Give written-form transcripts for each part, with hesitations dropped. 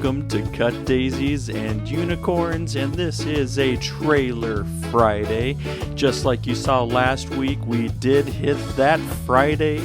Welcome to Cut Daisies and Unicorns, and this is a Trailer Friday. Just like you saw last week, we did hit that Friday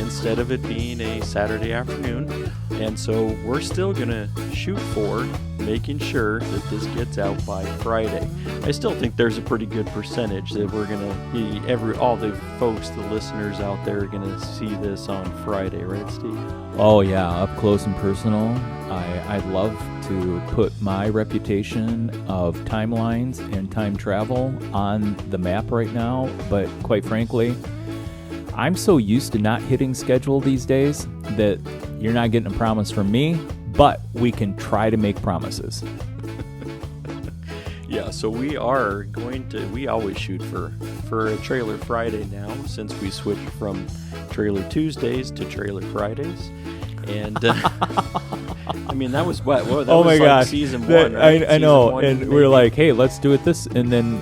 instead of it being a Saturday afternoon, and so we're still gonna shoot for making sure that this gets out by Friday. I still think there's a pretty good percentage that we're gonna be all the folks, the listeners out there are gonna see this on Friday, right, Steve? Oh yeah, up close and personal. I'd love to put my reputation of timelines and time travel on the map right now, but quite frankly, I'm so used to not hitting schedule these days that you're not getting a promise from me, but we can try to make promises. Yeah, so we always shoot for a Trailer Friday now, since we switched from Trailer Tuesdays to Trailer Fridays. And I mean, that was what? Well, that was like gosh. season one, right? I know, and we were like, hey, let's do it this, and then,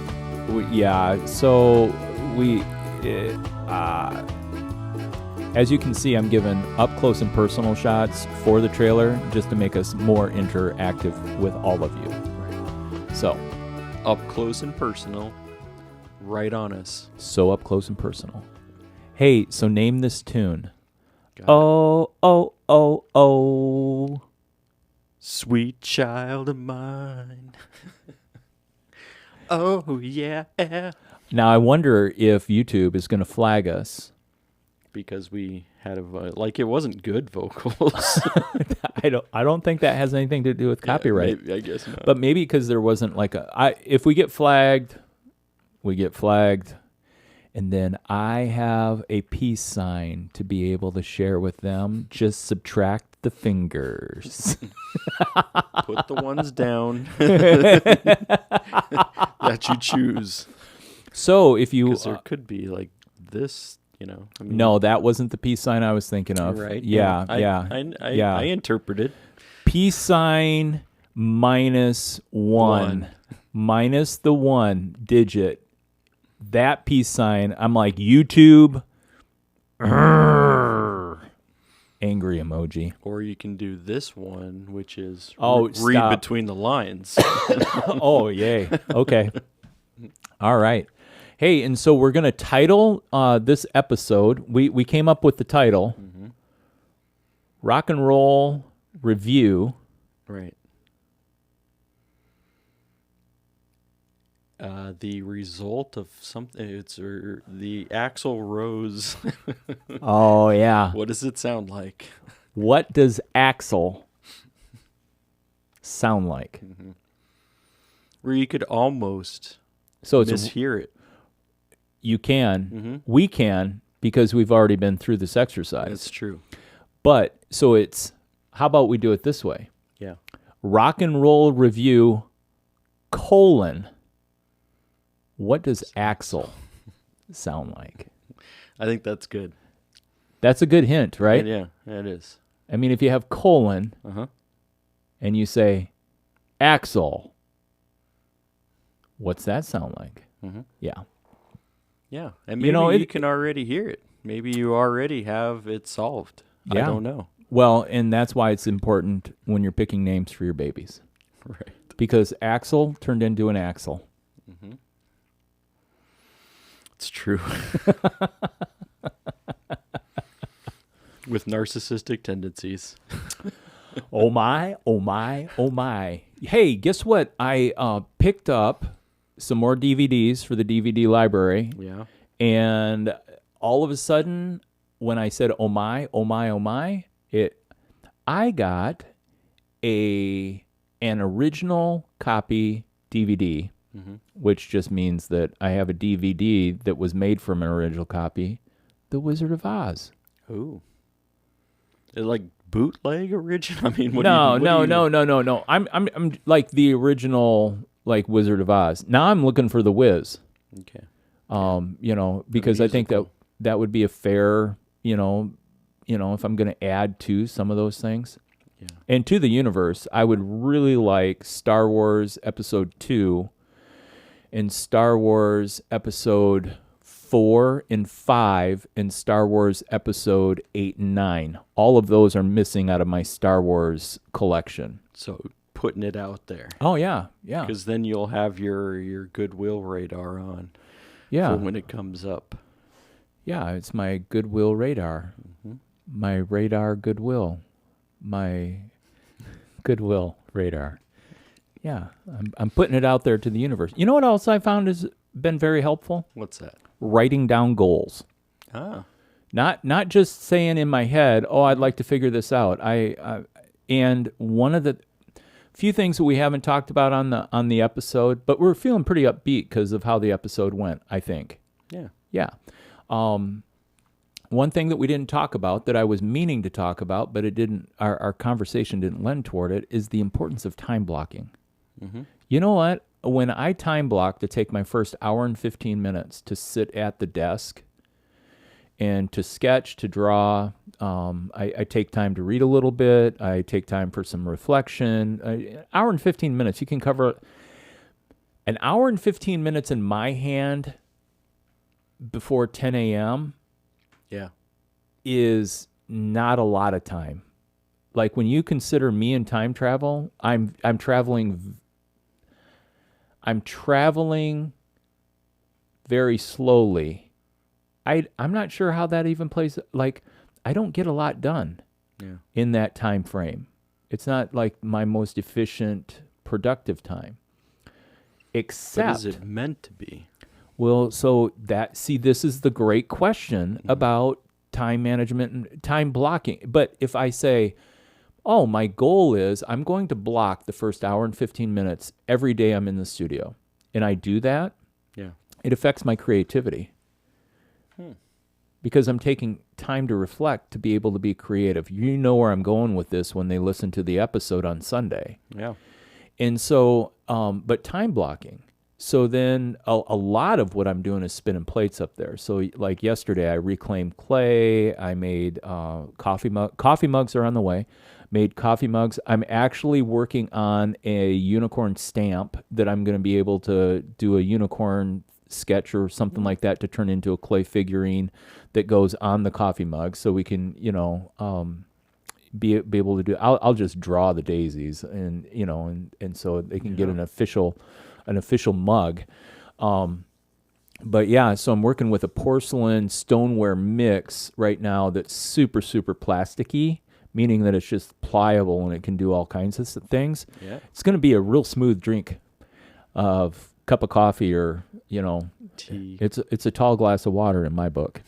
as you can see, I'm giving up close and personal shots for the trailer just to make us more interactive with all of you. Right. So, up close and personal, right on us. So up close and personal. Hey, so name this tune. Got it. Oh. Sweet child of mine. Oh, yeah. Now, I wonder if YouTube is going to flag us. Because we had it wasn't good vocals. I don't think that has anything to do with copyright. Maybe, I guess not. But maybe because there wasn't if we get flagged, we get flagged. And then I have a peace sign to be able to share with them. Just subtract the fingers. Put the ones down that you choose. So if you... Because there could be like this, no, that wasn't the peace sign I was thinking of. Right. Yeah. I interpreted. Peace sign minus one. Minus the one digit. That peace sign, I'm like, YouTube, angry emoji. Or you can do this one, which is read stop. between the lines. Oh, yay. Okay. All right. Hey, and so we're going to title this episode. We came up with the title, Rock and Roll Review. Right. The result of something, the Axl Rose. Oh, yeah. What does it sound like? What does Axl sound like? Mm-hmm. Where you could almost mishear it. You can. We can, because we've already been through this exercise. That's true. But, so how about we do it this way? Yeah. Rock and Roll Review, what does Axl sound like? I think that's good. That's a good hint, right? Yeah, it is. I mean, if you have colon and you say Axl, what's that sound like? Yeah. Yeah, and maybe you can already hear it. Maybe you already have it solved. Yeah. I don't know. Well, and that's why it's important when you're picking names for your babies. Right. Because Axl turned into an Axel. It's true. With narcissistic tendencies. Oh my, oh my, oh my. Hey, guess what? I picked up some more DVDs for the DVD library. Yeah. And all of a sudden, when I said, oh my, oh my, oh my, I got an original copy DVD, which just means that I have a DVD that was made from an original copy, The Wizard of Oz. Ooh. Like bootleg original? I mean, No. I'm like the original, like Wizard of Oz. Now I'm looking for The Wiz. Okay. Because I think that would be a fair, if I'm going to add to some of those things. Yeah. And to the universe, I would really like Star Wars Episode 2 and Star Wars Episode 4 and 5 and Star Wars Episode 8 and 9. All of those are missing out of my Star Wars collection. So putting it out there. Oh, yeah, yeah. Because then you'll have your Goodwill radar on Yeah. for when it comes up. Yeah, it's my Goodwill radar. Mm-hmm. My radar Goodwill. My Goodwill radar. Yeah, I'm putting it out there to the universe. You know what else I found has been very helpful? What's that? Writing down goals. Ah. Not just saying in my head, "Oh, I'd like to figure this out." And one of the few things that we haven't talked about on the episode, but we're feeling pretty upbeat because of how the episode went, I think. Yeah. Yeah. One thing that we didn't talk about that I was meaning to talk about, but it didn't. Our conversation didn't lend toward it. Is the importance of time blocking. Mm-hmm. You know what? When I time block to take my first hour and 15 minutes to sit at the desk and to sketch, to draw, I take time to read a little bit. I take time for some reflection. Hour and 15 minutes. You can cover an hour and 15 minutes in my hand before 10 a.m. Yeah. is not a lot of time. Like when you consider me in time travel, I'm traveling very slowly. I'm not sure how that even plays. Like, I don't get a lot done in that time frame. It's not like my most efficient, productive time. Except, but is it meant to be? Well, this is the great question about time management and time blocking. But if I say, oh, my goal is I'm going to block the first hour and 15 minutes every day I'm in the studio, and I do that, it affects my creativity. Because I'm taking time to reflect to be able to be creative. You know where I'm going with this when they listen to the episode on Sunday. Yeah. And so, but time blocking. So then a lot of what I'm doing is spinning plates up there. So like yesterday, I reclaimed clay. I made coffee mugs are on the way. Made coffee mugs. I'm actually working on a unicorn stamp that I'm going to be able to do a unicorn sketch or something like that to turn into a clay figurine that goes on the coffee mug, so we can, be able to do. I'll just draw the daisies, and and so they can get an official mug. But yeah, so I'm working with a porcelain stoneware mix right now that's super, super plasticky, meaning that it's just pliable and it can do all kinds of things. Yeah. It's going to be a real smooth drink of cup of coffee or, tea. It's a tall glass of water in my book.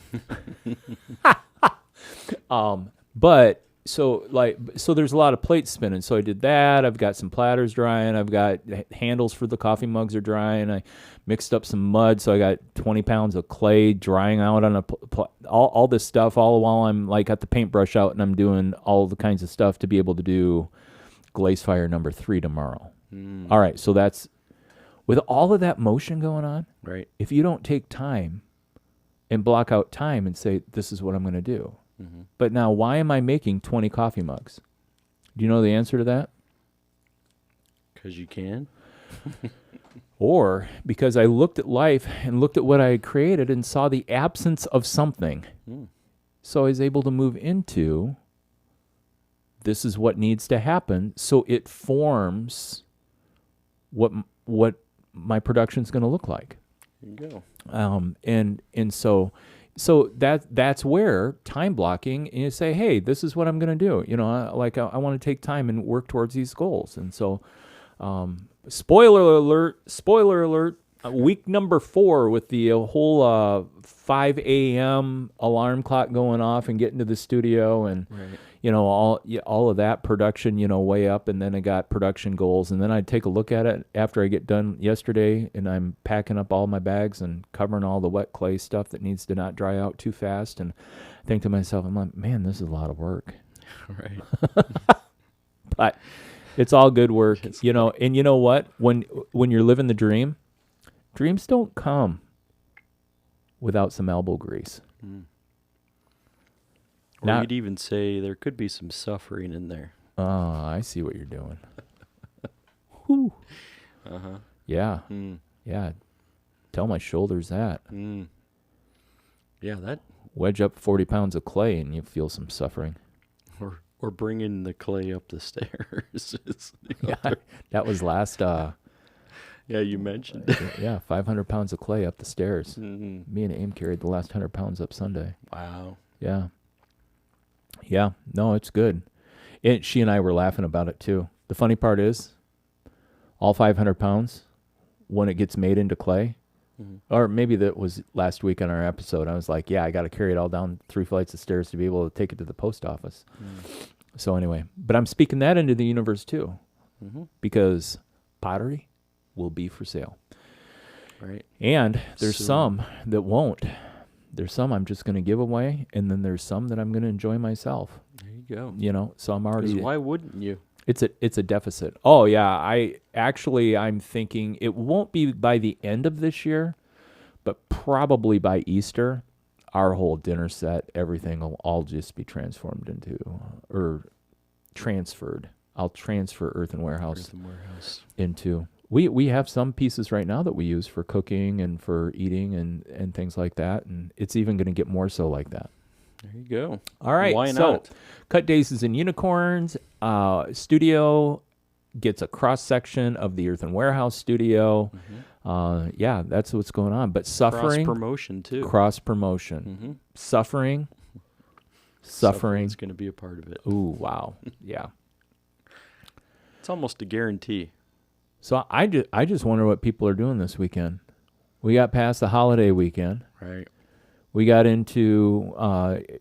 But so there's a lot of plates spinning. So I did that. I've got some platters drying. I've got handles for the coffee mugs are drying. I mixed up some mud. So I got 20 pounds of clay drying out on all this stuff all while I'm like got the paintbrush out and I'm doing all the kinds of stuff to be able to do Glaze Fire number 3 tomorrow. All right. So that's with all of that motion going on. Right. If you don't take time and block out time and say, this is what I'm going to do. Mm-hmm. But now, why am I making 20 coffee mugs? Do you know the answer to that? Because you can. Or because I looked at life and looked at what I had created and saw the absence of something. So I was able to move into, this is what needs to happen. So it forms what my production's going to look like. There you go. And so that's where time blocking, and you say, hey, this is what I'm going to do. I want to take time and work towards these goals. And so, spoiler alert, week number 4 with the whole 5 a.m. alarm clock going off and getting to the studio and, all of that production, way up. And then I got production goals. And then I'd take a look at it after I get done yesterday, and I'm packing up all my bags and covering all the wet clay stuff that needs to not dry out too fast. And I think to myself, I'm like, man, this is a lot of work. Right. But it's all good work, and you know what? When you're living the dream, dreams don't come without some elbow grease. Or you'd even say there could be some suffering in there. Oh, I see what you're doing. Whew. Uh-huh. Yeah. Yeah. Tell my shoulders that. Yeah, that Wedge up 40 pounds of clay and you feel some suffering. or bringing the clay up the stairs. Yeah, that was last, yeah, you mentioned. yeah, 500 pounds of clay up the stairs. Mm-hmm. Me and Aim carried the last 100 pounds up Sunday. Wow. Yeah. Yeah, no, it's good. She and I were laughing about it too. The funny part is, all 500 pounds, when it gets made into clay, or maybe that was last week on our episode, I was like, yeah, I got to carry it all down 3 flights of stairs to be able to take it to the post office. So anyway, but I'm speaking that into the universe too, because pottery will be for sale. Right. And there's Soon. some that won't. There's some I'm just going to give away, and then there's some that I'm going to enjoy myself. There you go. You know, so I'm already. Why wouldn't you? It's a deficit. Oh yeah, I'm thinking it won't be by the end of this year, but probably by Easter, our whole dinner set, everything will all just be transformed into or transferred. I'll transfer Earthen Warehouse into. We have some pieces right now that we use for cooking and for eating and things like that, and it's even going to get more so like that. There you go. All right. Why so, not? Cut Daisies and Unicorns studio gets a cross section of the Earthen Warehouse studio. Yeah, that's what's going on. But suffering, Cross promotion too. Cross promotion, suffering. Suffering's going to be a part of it. Ooh, wow. Yeah. It's almost a guarantee. So I just wonder what people are doing this weekend. We got past the holiday weekend. Right. We got into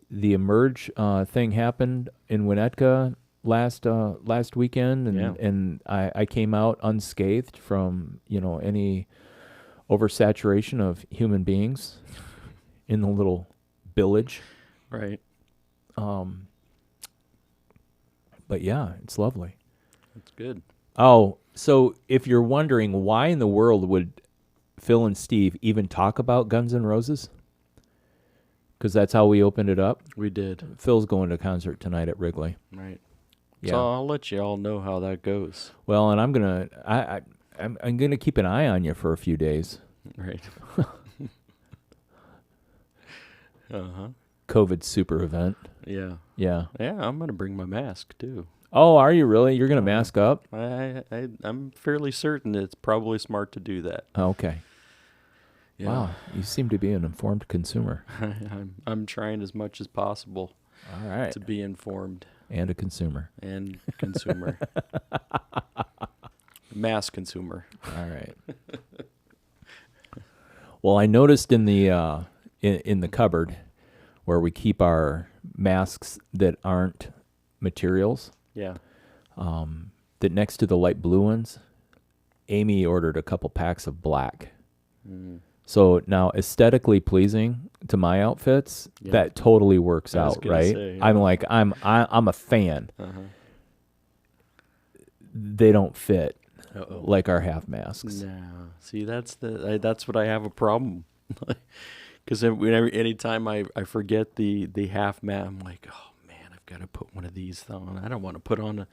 the Emerge thing happened in Winnetka last weekend, and I came out unscathed from any oversaturation of human beings in the little village. Right. But yeah, it's lovely. That's good. Oh, so if you're wondering why in the world would Phil and Steve even talk about Guns N' Roses? Because that's how we opened it up. We did. Phil's going to a concert tonight at Wrigley. Right. Yeah. So I'll let you all know how that goes. Well, and I'm gonna keep an eye on you for a few days. Right. COVID super event. Yeah. Yeah. Yeah, I'm gonna bring my mask too. Oh, are you really? You're gonna mask up? I'm fairly certain it's probably smart to do that. Okay. Yeah. Wow, you seem to be an informed consumer. I'm trying as much as possible. All right. To be informed. And a consumer. And consumer. Mass consumer. All right. Well, I noticed in the in the cupboard where we keep our masks that aren't materials. Yeah. That next to the light blue ones, Amy ordered a couple packs of black. So now aesthetically pleasing to my outfits, that totally works out, right? I'm like, I'm a fan. They don't fit like our half masks. No, see, that's what I have a problem. Because anytime I forget the half mask, I'm like, oh man, I've got to put one of these on. I don't want to put on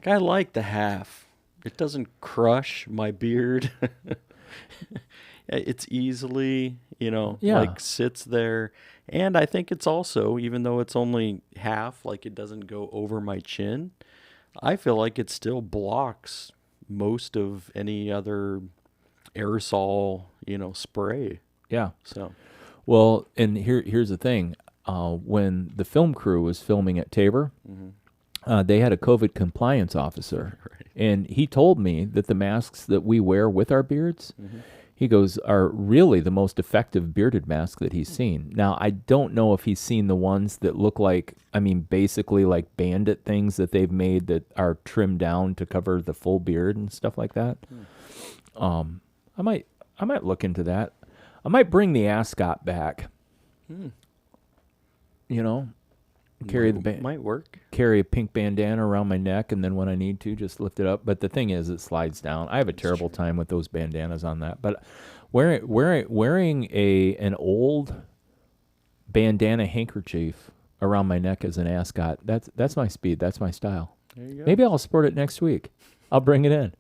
I like the half. It doesn't crush my beard. It's easily, sits there. And I think it's also, even though it's only half, it doesn't go over my chin, I feel like it still blocks most of any other aerosol, spray. Yeah. So, well, and here's the thing. When the film crew was filming at Tabor, they had a COVID compliance officer. Right. And he told me that the masks that we wear with our beards, he goes, are really the most effective bearded mask that he's seen. Now, I don't know if he's seen the ones that look basically like bandit things that they've made that are trimmed down to cover the full beard and stuff like that. I might look into that. I might bring the ascot back. Might work. Carry a pink bandana around my neck, and then when I need to, just lift it up. But the thing is, it slides down. I have a terrible time with those bandanas on that. But wearing an old bandana handkerchief around my neck as an ascot, that's my speed. That's my style. There you go. Maybe I'll sport it next week. I'll bring it in.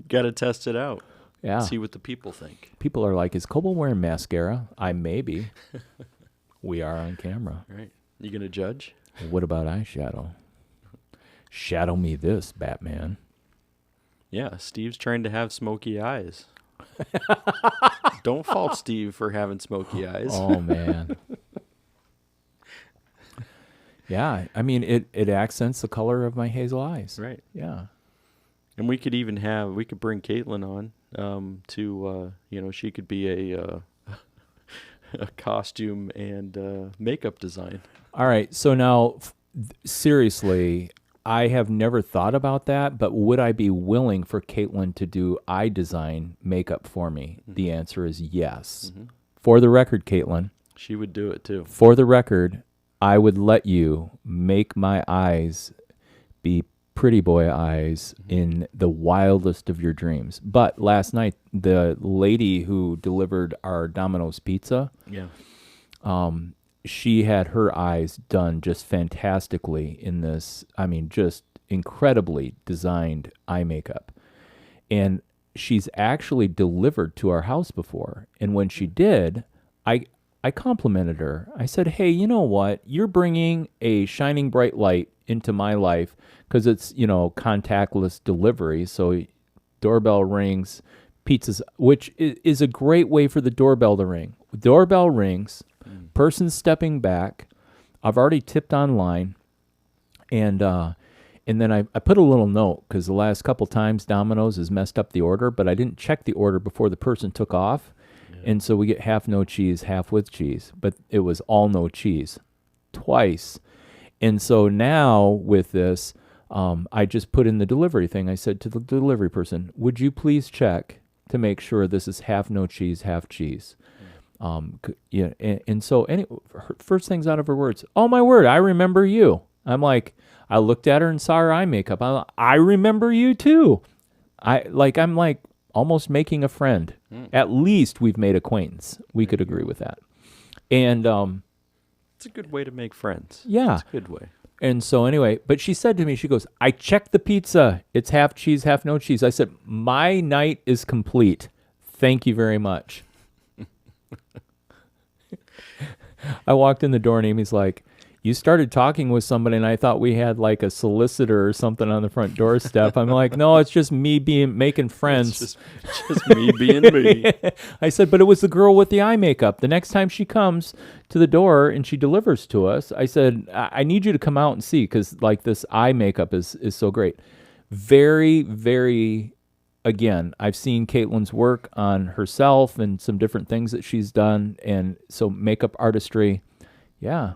Got to test it out. Yeah. See what the people think. People are like, is Coble wearing mascara? I may be. We are on camera. Right. You going to judge? What about eyeshadow? Shadow me this, Batman. Yeah, Steve's trying to have smoky eyes. Don't fault Steve for having smoky eyes. Oh, man. Yeah, I mean, it accents the color of my hazel eyes. Right. Yeah. And we could bring Caitlin on to, she could be a costume and makeup design. All right, so now, seriously, I have never thought about that, but would I be willing for Caitlin to do eye design makeup for me? Mm-hmm. The answer is yes. Mm-hmm. For the record, Caitlin. She would do it too. For the record, I would let you make my eyes be pretty boy eyes in the wildest of your dreams. But last night, the lady who delivered our Domino's pizza, she had her eyes done just fantastically in this, I mean, just incredibly designed eye makeup. And she's actually delivered to our house before. And when she did, I complimented her. I said, hey, you know what? You're bringing a shining bright light into my life because it's, contactless delivery. So doorbell rings, pizzas, which is a great way for the doorbell to ring. Doorbell rings, person stepping back. I've already tipped online. And then I put a little note because the last couple times Domino's has messed up the order, but I didn't check the order before the person took off. And so we get half no cheese, half with cheese. But it was all no cheese twice. And so now with this, I just put in the delivery thing. I said to the delivery person, would you please check to make sure this is half no cheese, half cheese? And so first things out of her words, oh, my word, I remember you. I'm like, I looked at her and saw her eye makeup. I remember you too. I'm like almost making a friend. At least we've made acquaintance. We could agree with that. And it's a good way to make friends. Yeah. It's a good way. And so anyway, but she said to me, she goes, I checked the pizza. It's half cheese, half no cheese. I said, my night is complete. Thank you very much. I walked in the door and Amy's like, you started talking with somebody and I thought we had like a solicitor or something on the front doorstep. I'm like, no, it's just me making friends. It's just me being me. I said, but it was the girl with the eye makeup. The next time she comes to the door and she delivers to us, I said, I need you to come out and see because like this eye makeup is so great. Very, very, again, I've seen Caitlin's work on herself and some different things that she's done. And so makeup artistry, yeah.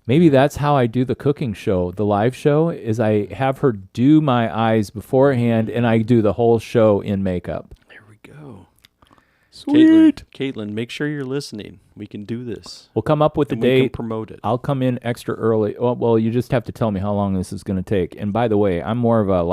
Maybe that's how I do the cooking show, the live show, is I have her do my eyes beforehand, and I do the whole show in makeup. There we go. Sweet. Caitlin, make sure you're listening. We can do this. We'll come up with the date. We can promote it. I'll come in extra early. Well, you just have to tell me how long this is going to take. And by the way, I'm more of a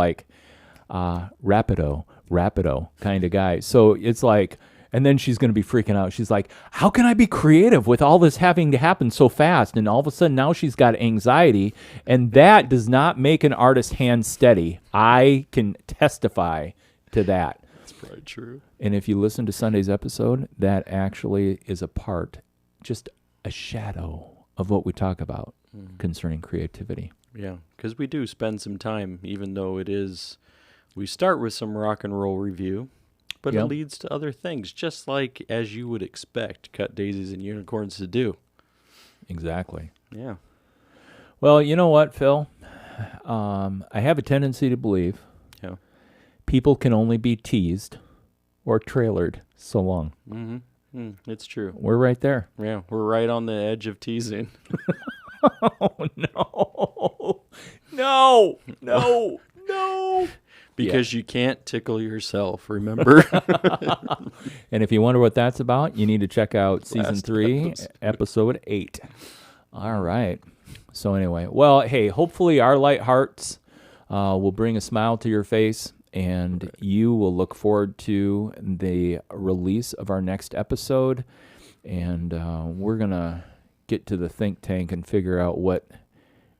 rapido kind of guy. So it's like... And then she's going to be freaking out. She's like, how can I be creative with all this having to happen so fast? And all of a sudden now she's got anxiety. And that does not make an artist's hand steady. I can testify to that. That's probably true. And if you listen to Sunday's episode, that actually is a part, just a shadow of what we talk about concerning creativity. Yeah, because we do spend some time, even though we start with some rock and roll review. But it leads to other things, just like as you would expect Cut Daisies and Unicorns to do. Exactly. Yeah. Well, you know what, Phil? I have a tendency to believe people can only be teased or trailered so long. Mm-hmm. It's true. We're right there. Yeah, we're right on the edge of teasing. Oh, no. No. No. No. Because you can't tickle yourself, remember? And if you wonder what that's about, you need to check out Season 3, Episode 8. All right. So anyway, well, hey, hopefully our light hearts will bring a smile to your face, and you will look forward to the release of our next episode. And we're going to get to the think tank and figure out what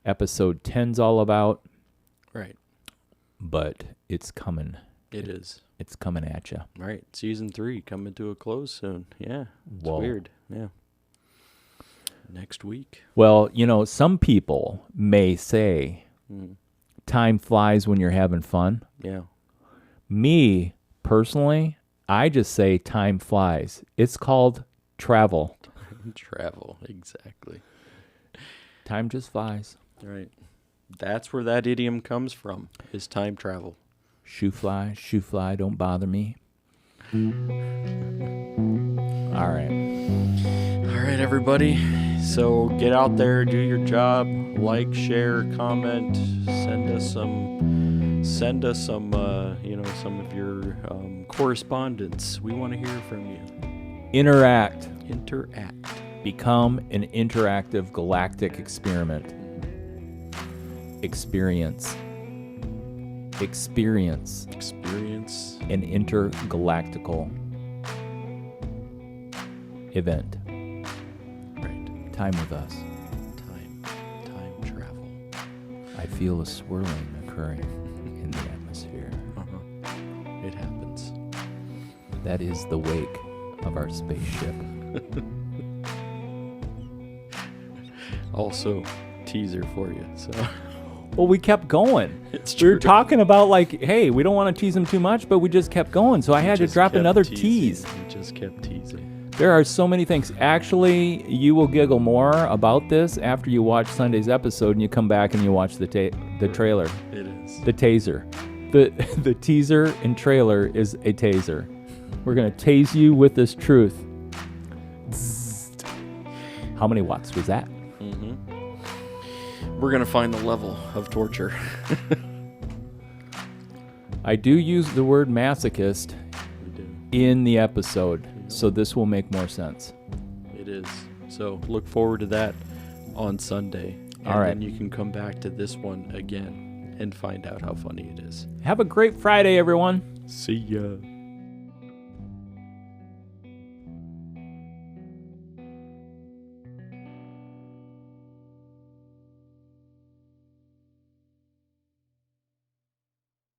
Episode 10's all about. Right. But it's coming It is. It's coming at you. Right. Season 3 coming to a close soon. Yeah. It's Whoa. weird. Yeah. Next week. Well, some people may say time flies when you're having fun. Yeah. Me, personally, I just say time flies. It's called travel. Travel. Exactly. Time just flies. Right. That's where that idiom comes from, is time travel. Shoe fly, don't bother me. All right. All right, everybody. So get out there, do your job, like, share, comment, send us some, some of your correspondence. We want to hear from you. Interact. Become an interactive galactic experiment. Experience an intergalactical event. Right. Time with us. Time travel. I feel a swirling occurring in the atmosphere. It happens. That is the wake of our spaceship. Also, teaser for you. So. Well, we kept going. It's We true. were talking about hey, we don't want to tease them too much, but we just kept going. So I had to Just drop kept another teasing. tease. We just kept teasing. There are so many things. Actually, you will giggle more about this after you watch Sunday's episode and you come back and you watch the trailer. It is. The taser. The teaser and trailer is a taser. We're going to tase you with this truth. Zzzt. How many watts was that? We're going to find the level of torture. I do use the word masochist We do. in the episode, so this will make more sense. It is. So look forward to that on Sunday. And All right. then you can come back to this one again and find out how funny it is. Have a great Friday, everyone. See ya.